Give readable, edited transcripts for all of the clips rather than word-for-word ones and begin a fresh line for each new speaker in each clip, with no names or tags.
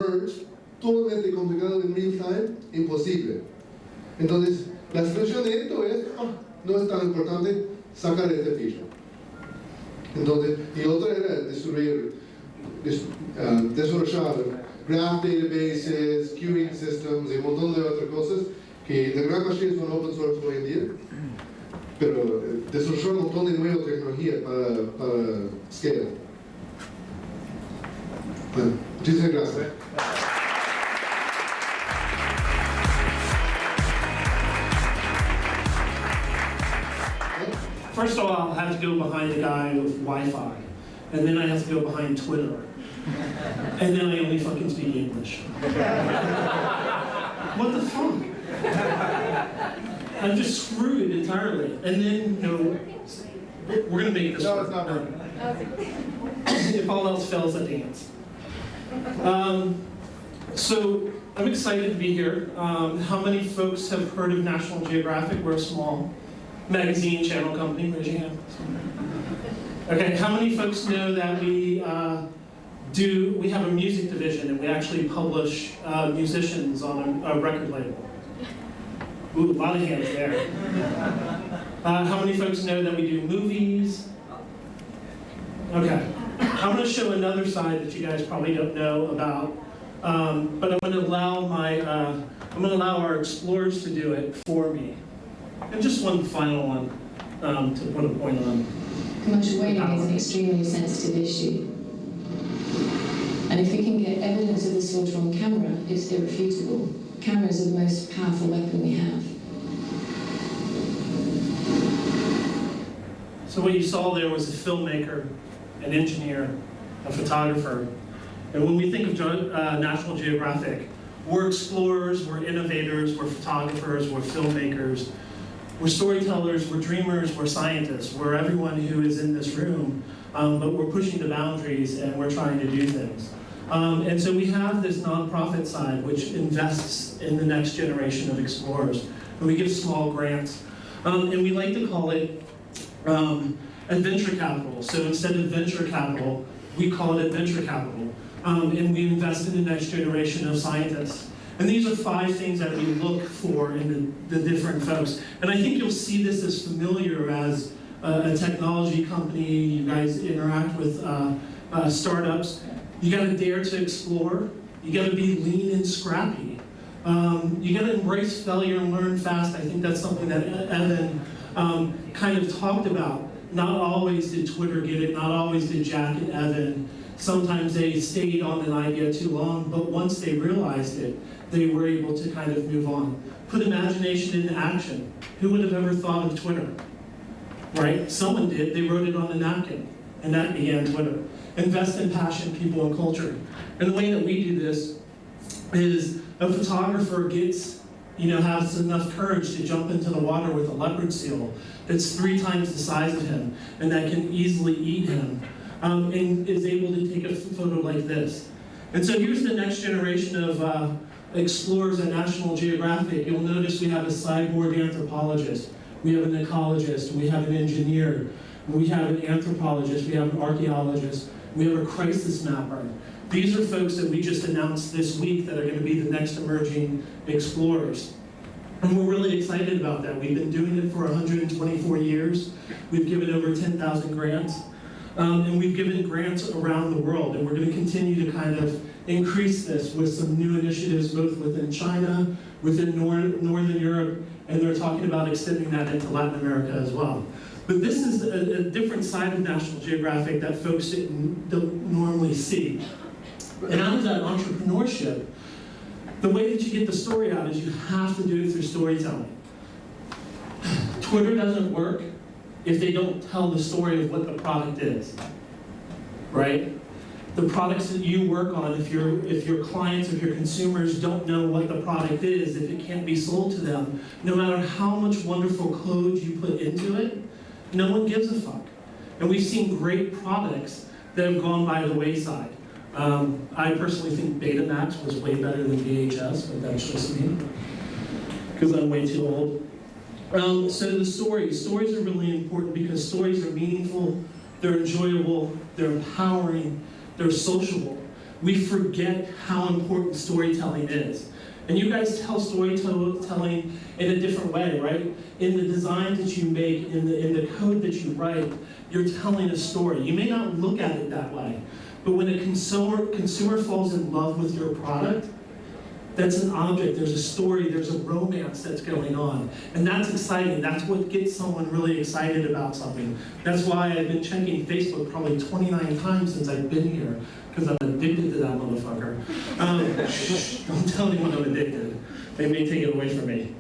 merge totalmente complicado en real time, imposible. Entonces, la solución de esto es, no es tan importante sacar este feature. Entonces, y otra era desarrollar graph databases, queuing systems y un montón de otras cosas que la gran mayoría son open source hoy en día, pero desarrollar un montón de nueva tecnología para scale. Bueno, muchísimas gracias.
First of all, I'll have to go behind a guy with Wi-Fi, and then I have to go behind Twitter, and then I only fucking speak English. What the fuck? I'm just screwed entirely. And then, we're gonna make this
No,
work.
it's not working.
If all else fails, I dance. So I'm excited to be here. How many folks have heard of National Geographic? We're a small magazine channel company. Raise your hand. Okay, how many folks know that we have a music division and we actually publish musicians on a record label? Ooh, a lot of hands there. How many folks know that we do movies? Okay, I'm going to show another side that you guys probably don't know about, but I'm going to allow our explorers to do it for me. And just one final one to put a point on.
Commercial whaling is an extremely sensitive issue. And if we can get evidence of the slaughter on camera, it's irrefutable. Cameras are the most powerful weapon we have.
So what you saw there was a filmmaker, an engineer, a photographer. And when we think of National Geographic, we're explorers, we're innovators, we're photographers, we're filmmakers, we're storytellers, we're dreamers, we're scientists, we're everyone who is in this room, but we're pushing the boundaries and we're trying to do things. And so we have this nonprofit side which invests in the next generation of explorers. And we give small grants. And we like to call it adventure capital. So instead of venture capital, we call it adventure capital. And we invest in the next generation of scientists. And these are 5 things that we look for in the different folks. And I think you'll see this as familiar as a technology company. You guys interact with startups. You got to dare to explore. You got to be lean and scrappy. You got to embrace failure and learn fast. I think that's something that Evan kind of talked about. Not always did Twitter get it. Not always did Jack and Evan. Sometimes they stayed on an idea too long, but once they realized it, they were able to kind of move on. Put imagination into action. Who would have ever thought of Twitter? Right? Someone did. They wrote it on a napkin, and that began Twitter. Invest in passion, people, and culture. And the way that we do this is a photographer has enough courage to jump into the water with a leopard seal that's 3 times the size of him, and that can easily eat him, and is able to take a photo like this. And so here's the next generation of explorers at National Geographic. You'll notice we have a cyborg anthropologist, we have an ecologist, we have an engineer, we have an anthropologist, we have an archaeologist, we have a crisis mapper. These are folks that we just announced this week that are going to be the next emerging explorers. And we're really excited about that. We've been doing it for 124 years. We've given over 10,000 grants. And we've given grants around the world. And we're going to continue to kind of increase this with some new initiatives both within China, within Northern Europe, and they're talking about extending that into Latin America as well. But this is a different side of National Geographic that folks don't normally see. And out of that entrepreneurship, the way that you get the story out is you have to do it through storytelling. Twitter doesn't work if they don't tell the story of what the product is, right? The products that you work on, if your clients, if your consumers don't know what the product is, if it can't be sold to them, no matter how much wonderful code you put into it, no one gives a fuck. And we've seen great products that have gone by the wayside. I personally think Betamax was way better than VHS, but that's just me, because I'm way too old. So the stories are really important because stories are meaningful, they're enjoyable, they're empowering, they're sociable. we forget how important storytelling is. And you guys tell storytelling in a different way, right? In the design that you make, in the code that you write, you're telling a story. You may not look at it that way, but when a consumer falls in love with your product, that's an object, there's a story, there's a romance that's going on. And that's exciting. That's what gets someone really excited about something. That's why I've been checking Facebook probably 29 times since I've been here, because I'm addicted to that motherfucker. Don't tell anyone I'm addicted. They may take it away from me.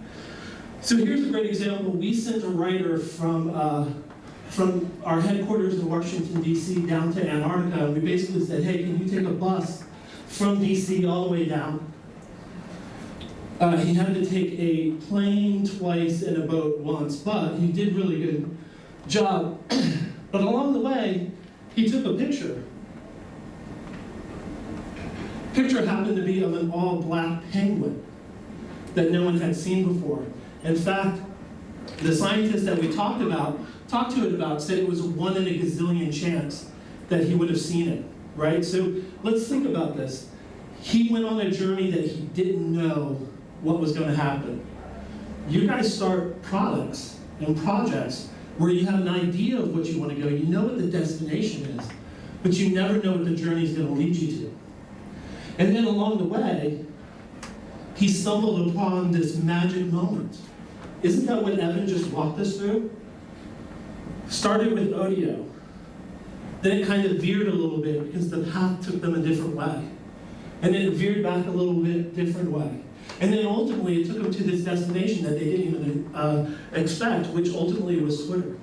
So here's a great example. We sent a writer from our headquarters in Washington, D.C. down to Antarctica. We basically said, hey, can you take a bus from D.C. all the way down? He had to take a plane twice and a boat once, but he did a really good job. But along the way, he took a picture. Picture happened to be of an all-black penguin that no one had seen before. In fact, the scientist that we talked to it about, said it was a 1 in a gazillion chance that he would have seen it, right? So let's think about this. He went on a journey that he didn't know what was going to happen. You guys start products and projects where you have an idea of what you want to go. You know what the destination is, but you never know what the journey is going to lead you to. And then along the way, he stumbled upon this magic moment. Isn't that what Evan just walked us through? Started with audio. Then it kind of veered a little bit because the path took them a different way. And then it veered back a little bit different way. And then ultimately it took them to this destination that they didn't even expect, which ultimately was Twitter.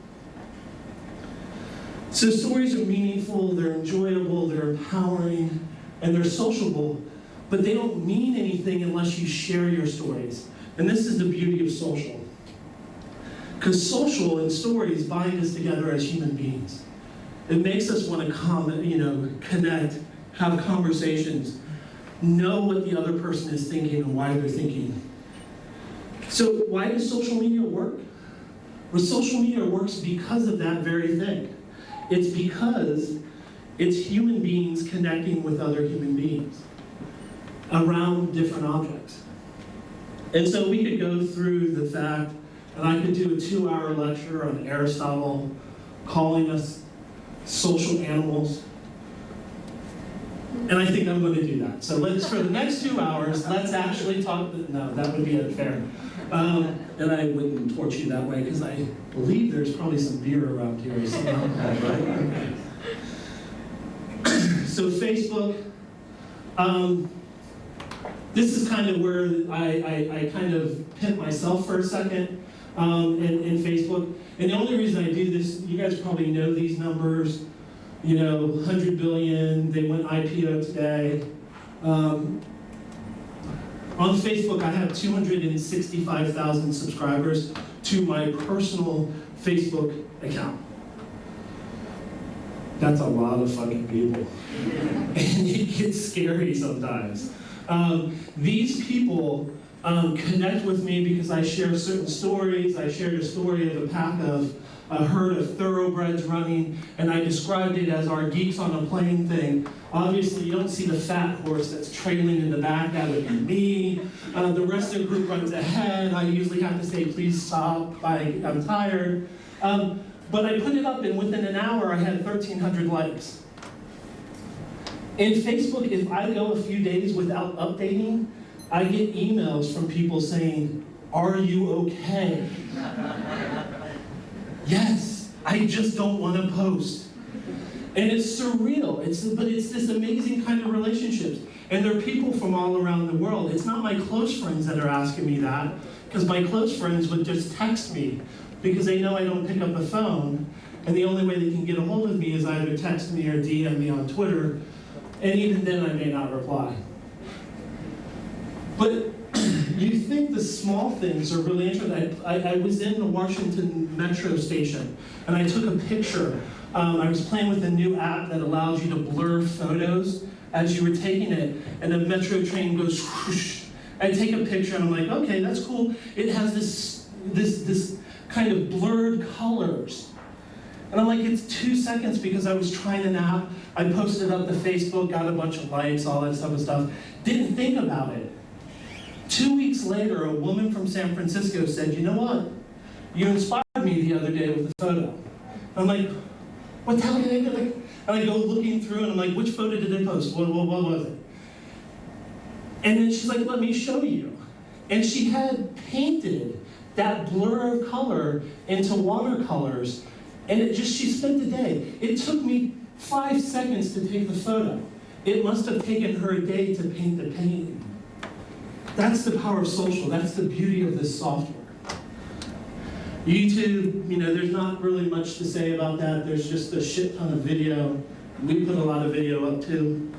So stories are meaningful, they're enjoyable, they're empowering, and they're sociable, but they don't mean anything unless you share your stories. And this is the beauty of social. Because social and stories bind us together as human beings. It makes us want to connect, have conversations, know what the other person is thinking and why they're thinking. So why does social media work? Well, social media works because of that very thing. It's because it's human beings connecting with other human beings around different objects. And so we could go through the fact, and I could do a 2-hour lecture on Aristotle calling us social animals. And I think I'm going to do that. So let's, for the next 2 hours, let's actually talk. No, that would be unfair. And I wouldn't torture you that way because I believe there's probably some beer around here or something like that, right? Okay. So Facebook, this is kind of where I kind of pimp myself for a second in Facebook. And the only reason I do this, you guys probably know these numbers, 100 billion, they went IPO today. On Facebook, I have 265,000 subscribers to my personal Facebook account. That's a lot of fucking people. And it gets scary sometimes. These people connect with me because I share certain stories. I shared a story of a herd of thoroughbreds running, and I described it as our geeks on a plane thing. Obviously, you don't see the fat horse that's trailing in the back. That would be me. The rest of the group runs ahead. I usually have to say, please stop. I'm tired. But I put it up, and within an hour, I had 1,300 likes. In Facebook, if I go a few days without updating, I get emails from people saying, are you okay? Yes, I just don't want to post. And it's surreal, but it's this amazing kind of relationships. And there are people from all around the world. It's not my close friends that are asking me that, because my close friends would just text me, because they know I don't pick up the phone, and the only way they can get a hold of me is either text me or DM me on Twitter, and even then I may not reply. But you think the small things are really interesting. I was in the Washington Metro station, and I took a picture. I was playing with a new app that allows you to blur photos as you were taking it, and the Metro train goes whoosh. I take a picture, and I'm like, okay, that's cool. It has this kind of blurred colors. And I'm like, it's 2 seconds because I was trying to nap. I posted up to Facebook, got a bunch of likes, all that type of stuff. Didn't think about it. 2 weeks later, a woman from San Francisco said, you know what? You inspired me the other day with a photo. I'm like, what the hell did they do? And I go looking through and I'm like, which photo did they post? What was it? And then she's like, let me show you. And she had painted that blur of color into watercolors. And she spent the day. It took me 5 seconds to take the photo. It must have taken her a day to paint the painting. That's the power of social. That's the beauty of this software. YouTube, there's not really much to say about that. There's just a shit ton of video. We put a lot of video up too.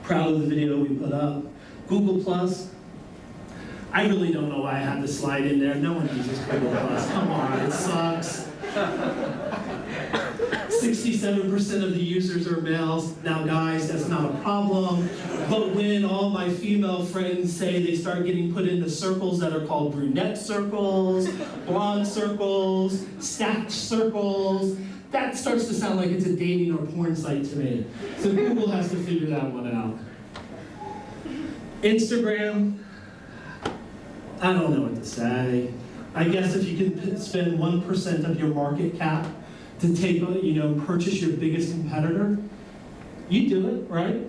Proud of the video we put up. Google Plus. I really don't know why I had to slide in there. No one uses Google Plus. Come on, it sucks. 67% of the users are males. Now guys, that's not a problem. But when all my female friends say they start getting put into circles that are called brunette circles, blonde circles, stacked circles, that starts to sound like it's a dating or porn site to me. So Google has to figure that one out. Instagram, I don't know what to say. I guess if you can spend 1% of your market cap to take, purchase your biggest competitor, you do it, right?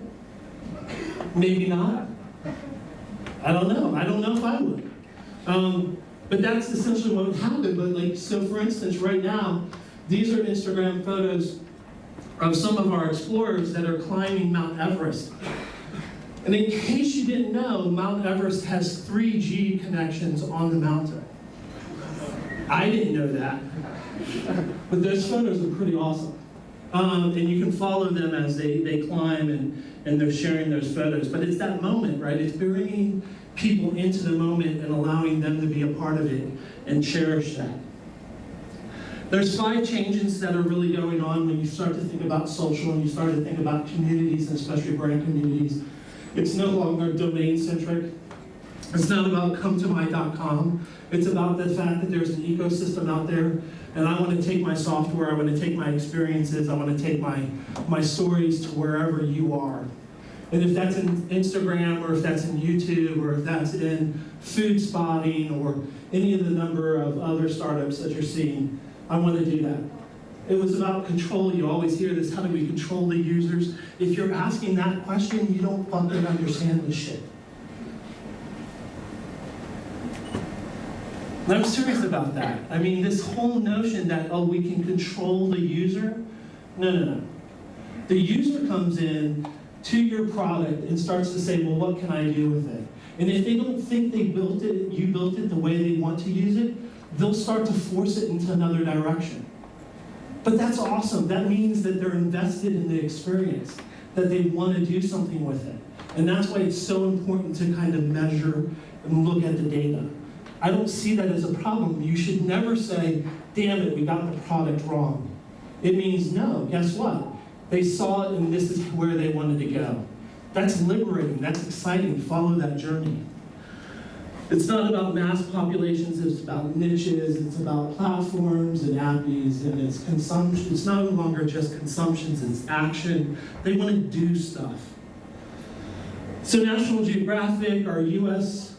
Maybe not. I don't know. I don't know if I would. But that's essentially what would happen. But so for instance, right now, these are Instagram photos of some of our explorers that are climbing Mount Everest. And in case you didn't know, Mount Everest has 3G connections on the mountain. I didn't know that. But those photos are pretty awesome. And you can follow them as they climb and they're sharing those photos. But it's that moment, right? It's bringing people into the moment and allowing them to be a part of it and cherish that. There's 5 changes that are really going on when you start to think about social and you start to think about communities, and especially brand communities. It's no longer domain-centric. It's not about come-to-my.com. It's about the fact that there's an ecosystem out there, and I want to take my software, I want to take my experiences, I want to take my stories to wherever you are. And if that's in Instagram, or if that's in YouTube, or if that's in food spotting, or any of the number of other startups that you're seeing, I want to do that. It was about control. You always hear this, how do we control the users? If you're asking that question, you don't fucking understand this shit. And I'm serious about that. I mean, this whole notion that, oh, we can control the user. No. The user comes in to your product and starts to say, well, what can I do with it? And if they don't think you built it the way they want to use it, they'll start to force it into another direction. But that's awesome. That means that they're invested in the experience, that they want to do something with it. And that's why it's so important to kind of measure and look at the data. I don't see that as a problem. You should never say, damn it, we got the product wrong. It means, no, guess what? They saw it and this is where they wanted to go. That's liberating, that's exciting, follow that journey. It's not about mass populations, it's about niches, it's about platforms and appies, and it's consumption. It's no longer just consumptions, it's action. They want to do stuff. So National Geographic, our US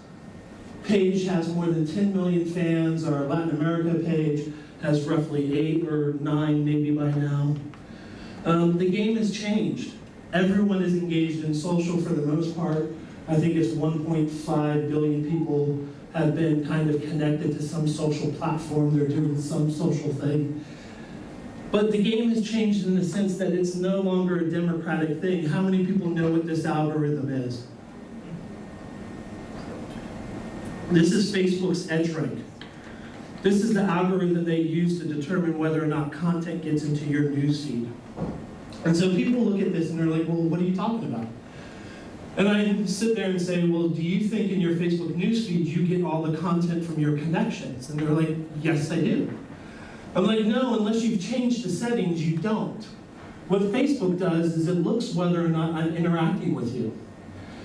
page has more than 10 million fans. Our Latin America page has roughly 8 or 9 maybe by now. The game has changed. Everyone is engaged in social for the most part. I think it's 1.5 billion people have been kind of connected to some social platform. They're doing some social thing. But the game has changed in the sense that it's no longer a democratic thing. How many people know what this algorithm is? This is Facebook's EdgeRank. This is the algorithm they use to determine whether or not content gets into your newsfeed. And so people look at this and they're like, well, what are you talking about? And I sit there and say, well, do you think in your Facebook newsfeed you get all the content from your connections? And they're like, yes, I do. I'm like, no, unless you've changed the settings, you don't. What Facebook does is it looks whether or not I'm interacting with you.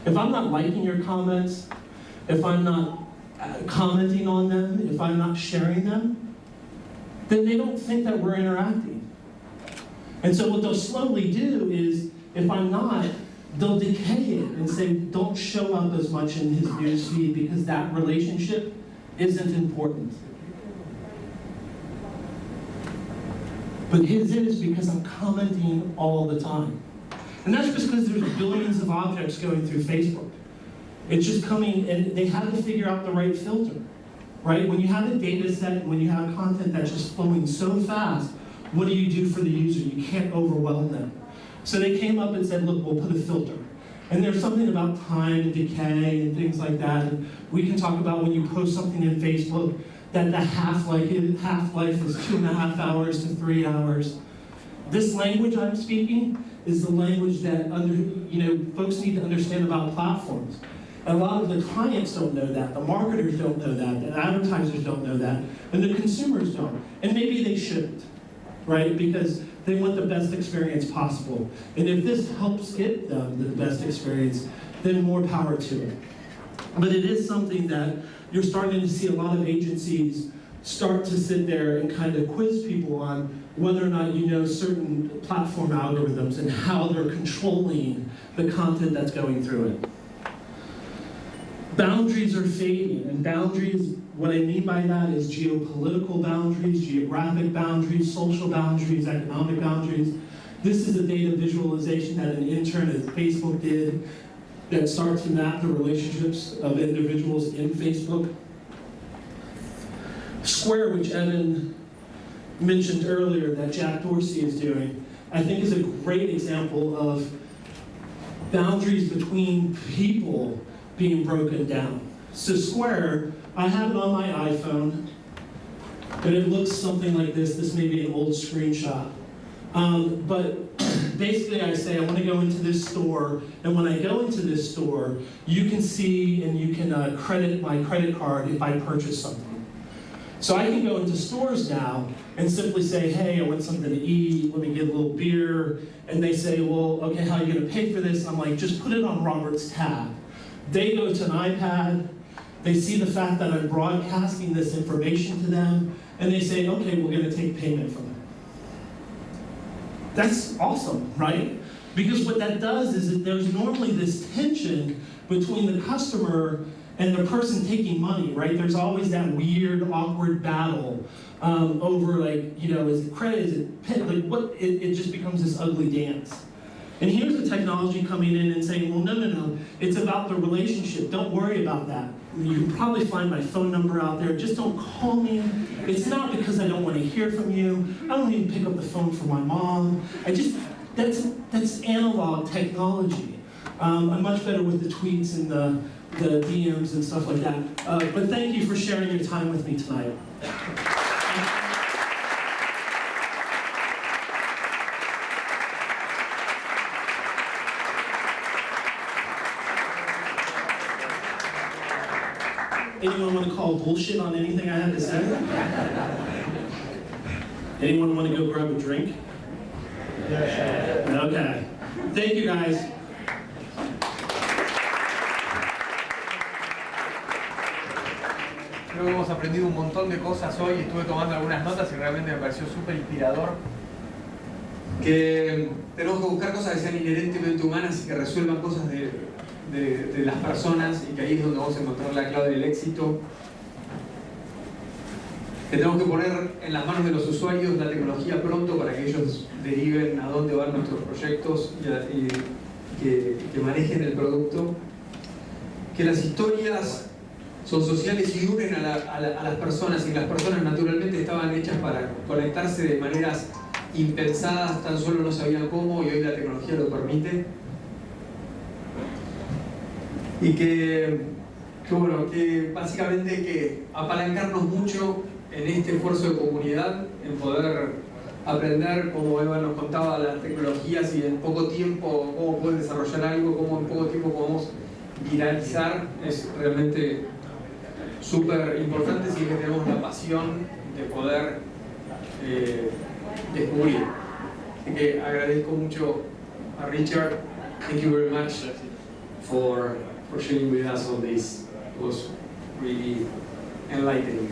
If I'm not liking your comments, if I'm not commenting on them, if I'm not sharing them, then they don't think that we're interacting. And so what they'll slowly do is, if I'm not, they'll decay it and say, don't show up as much in his news feed because that relationship isn't important. But his is because I'm commenting all the time. And that's just because there's billions of objects going through Facebook. It's just coming, and they have to figure out the right filter, right? When you have a data set, when you have content that's just flowing so fast, what do you do for the user? You can't overwhelm them. So they came up and said, look, we'll put a filter. And there's something about time and decay and things like that. And we can talk about when you post something in Facebook, that the half-life is 2.5 hours to 3 hours. This language I'm speaking is the language that folks need to understand about platforms. And a lot of the clients don't know that, the marketers don't know that, the advertisers don't know that, and the consumers don't. And maybe they shouldn't, right? Because they want the best experience possible. And if this helps get them the best experience, then more power to it. But it is something that you're starting to see a lot of agencies start to sit there and kind of quiz people on whether or not you know certain platform algorithms and how they're controlling the content that's going through it. Boundaries are fading, and boundaries, what I mean by that is geopolitical boundaries, geographic boundaries, social boundaries, economic boundaries. This is a data visualization that an intern at Facebook did that starts to map the relationships of individuals in Facebook. Square, which Evan mentioned earlier that Jack Dorsey is doing, I think is a great example of boundaries between people being broken down. So Square, I have it on my iPhone, and it looks something like this. This may be an old screenshot. But basically I say, I want to go into this store, and when I go into this store, you can see and you can credit my credit card if I purchase something. So I can go into stores now and simply say, hey, I want something to eat, let me get a little beer, and they say, well, okay, how are you going to pay for this? And I'm like, just put it on Robert's tab. They go to an iPad, they see the fact that I'm broadcasting this information to them, and they say, okay, we're going to take payment from it. That's awesome, right? Because what that does is that there's normally this tension between the customer and the person taking money, right? There's always that weird, awkward battle over, like, is it credit, is it pay? Like, what? It just becomes this ugly dance. And here's the technology coming in and saying, well, no, it's about the relationship. Don't worry about that. You can probably find my phone number out there. Just don't call me. It's not because I don't want to hear from you. I don't even pick up the phone for my mom. That's analog technology. I'm much better with the tweets and the DMs and stuff like that. But thank you for sharing your time with me tonight. Anyone want to call bullshit on anything I had to say? Anyone want to go grab a drink? Okay. Thank you, guys.
Creo que hemos aprendido un montón de cosas hoy, estuve tomando algunas notas y realmente me pareció súper inspirador. Que tenemos que buscar cosas que sean inherentemente humanas y que resuelvan cosas de las personas, y que ahí es donde vamos a encontrar la clave del éxito. Que tenemos que poner en las manos de los usuarios la tecnología pronto para que ellos deriven a dónde van nuestros proyectos y que manejen el producto. Que las historias son sociales y unen a las personas, y las personas naturalmente estaban hechas para conectarse de maneras impensadas, tan solo no sabían cómo, y hoy la tecnología lo permite. Y que básicamente hay que apalancarnos mucho en este esfuerzo de comunidad, en poder aprender, como Eva nos contaba, las tecnologías y en poco tiempo cómo pueden desarrollar algo, cómo en poco tiempo podemos viralizar. Es realmente súper importante si es que tenemos la pasión de poder descubrir. Así que agradezco mucho a Richard. Thank you very much for sharing with us all this. It was really enlightening.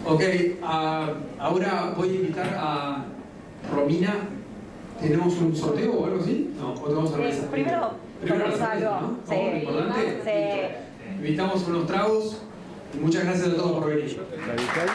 Ok, ahora voy a invitar a Romina ¿Tenemos un sorteo o algo así? No, o te vamos a organizar.
Primero
organizamos
algo.
¿no?
Sí.
¿Lo importante?
Sí.
Invitamos unos tragos y muchas gracias a todos por venir.
Radical.